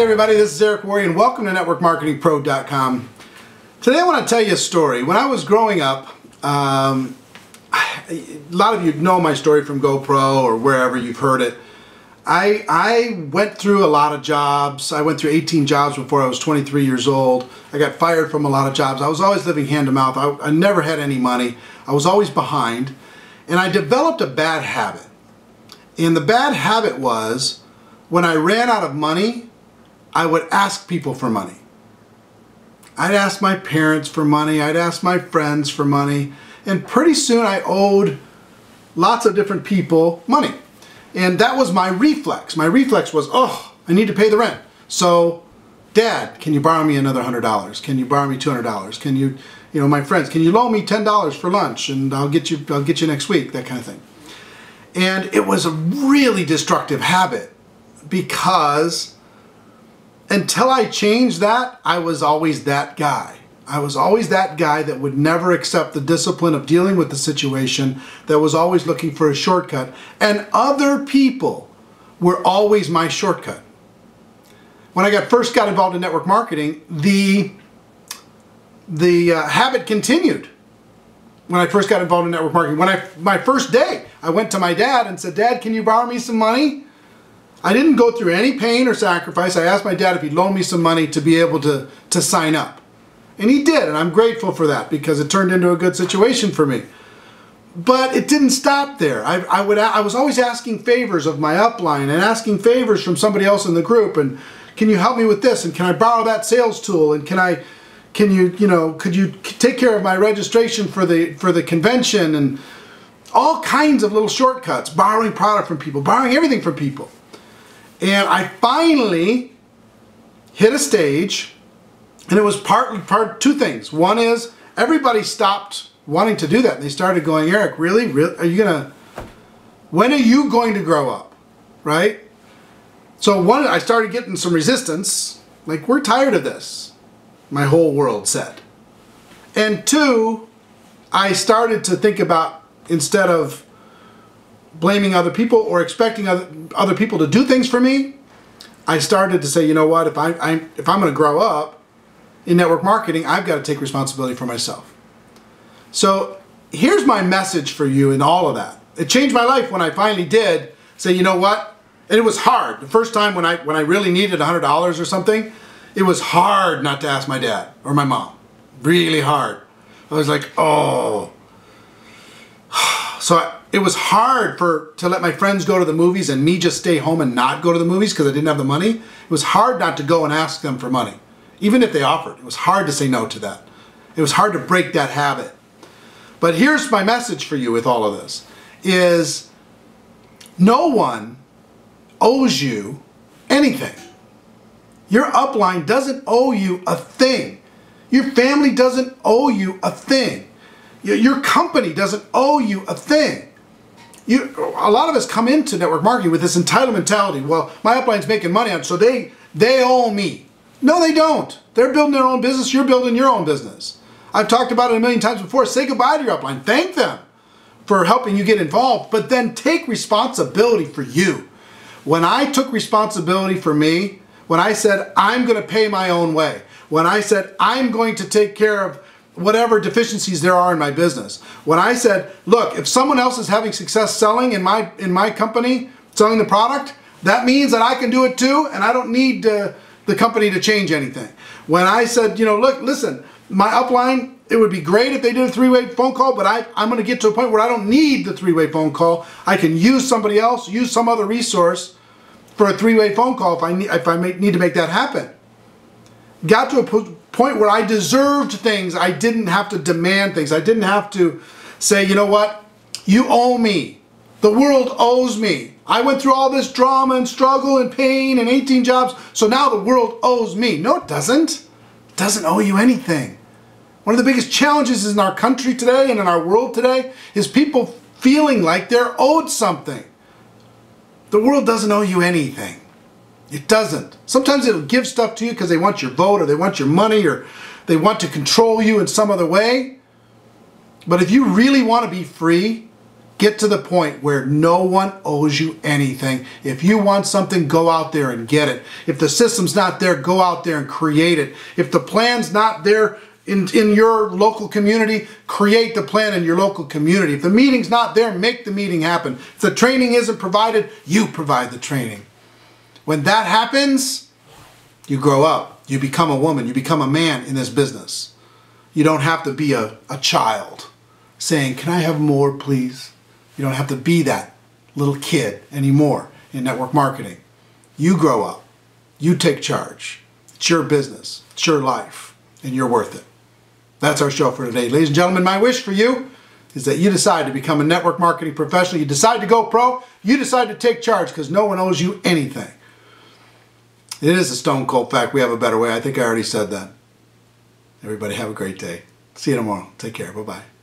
everybody, this is Eric Worre and welcome to NetworkMarketingPro.com. Today I want to tell you a story. When I was growing up, a lot of you know my story from GoPro or wherever you've heard it. I went through a lot of jobs. I went through 18 jobs before I was 23 years old. I got fired from a lot of jobs. I was always living hand to mouth. I never had any money. I was always behind. And I developed a bad habit. And the bad habit was, when I ran out of money, I would ask people for money. I'd ask my parents for money. I'd ask my friends for money. And pretty soon I owed lots of different people money. And that was my reflex. My reflex was, oh, I need to pay the rent. So, Dad, can you borrow me another $100? Can you borrow me $200? Can you, my friends, can you loan me $10 for lunch and I'll get you next week, that kind of thing. And it was a really destructive habit because until I changed that, I was always that guy. I was always that guy that would never accept the discipline of dealing with the situation, that was always looking for a shortcut. And other people were always my shortcut. When I first got involved in network marketing, the habit continued. When I first got involved in network marketing, my first day, I went to my dad and said, Dad, can you borrow me some money? I didn't go through any pain or sacrifice. I asked my dad if he'd loan me some money to be able to sign up. And he did, and I'm grateful for that because it turned into a good situation for me. But it didn't stop there. I was always asking favors of my upline and asking favors from somebody else in the group. And can you help me with this? And can I borrow that sales tool? And could you take care of my registration for the convention? And all kinds of little shortcuts, borrowing product from people, borrowing everything from people. And I finally hit a stage. And it was two things. One is everybody stopped wanting to do that. And they started going, Eric, really? When are you going to grow up? Right? So one, I started getting some resistance. Like, we're tired of this. My whole world said. And two, I started to think about, instead of blaming other people or expecting other people to do things for me, I started to say, you know what, if I'm going to grow up in network marketing, I've got to take responsibility for myself. So here's my message for you in all of that. It changed my life when I finally did say, you know what? And it was hard. The first time when I really needed $100 or something, it was hard not to ask my dad or my mom. Really hard. I was like, oh. So it was hard to let my friends go to the movies and me just stay home and not go to the movies because I didn't have the money. It was hard not to go and ask them for money. Even if they offered, it was hard to say no to that. It was hard to break that habit. But here's my message for you with all of this, is no one owes you anything. Your upline doesn't owe you a thing. Your family doesn't owe you a thing. Your company doesn't owe you a thing. A lot of us come into network marketing with this entitlement mentality. Well, my upline's making money on it, so they owe me. No, they don't. They're building their own business. You're building your own business. I've talked about it a million times before. Say goodbye to your upline. Thank them for helping you get involved, but then take responsibility for you. When I took responsibility for me, when I said, I'm going to pay my own way, when I said, I'm going to take care of whatever deficiencies there are in my business, when I said, look, if someone else is having success selling in my company, selling the product, that means that I can do it too, and I don't need the company to change anything. When I said, look, listen, my upline, it would be great if they did a three-way phone call, but I'm going to get to a point where I don't need the three-way phone call. I can use somebody else, use some other resource for a three-way phone call if I need to make that happen. Got to a point where I deserved things. I didn't have to demand things. I didn't have to say, you know what, you owe me. The world owes me. I went through all this drama and struggle and pain and 18 jobs, so now the world owes me. No, it doesn't. It doesn't owe you anything. One of the biggest challenges in our country today and in our world today is people feeling like they're owed something. The world doesn't owe you anything. It doesn't. Sometimes it'll give stuff to you because they want your vote or they want your money or they want to control you in some other way. But if you really want to be free, Get to the point where no one owes you anything. If you want something, go out there and get it. If the system's not there, go out there and create it. If the plan's not there in your local community, create the plan in your local community. If the meeting's not there, make the meeting happen. If the training isn't provided, you provide the training. When that happens, you grow up. You become a woman. You become a man in this business. You don't have to be a child saying, can I have more, please? You don't have to be that little kid anymore in network marketing. You grow up. You take charge. It's your business. It's your life. And you're worth it. That's our show for today. Ladies and gentlemen, my wish for you is that you decide to become a network marketing professional. You decide to go pro. You decide to take charge because no one owes you anything. It is a stone cold fact. We have a better way. I think I already said that. Everybody have a great day. See you tomorrow. Take care. Bye-bye.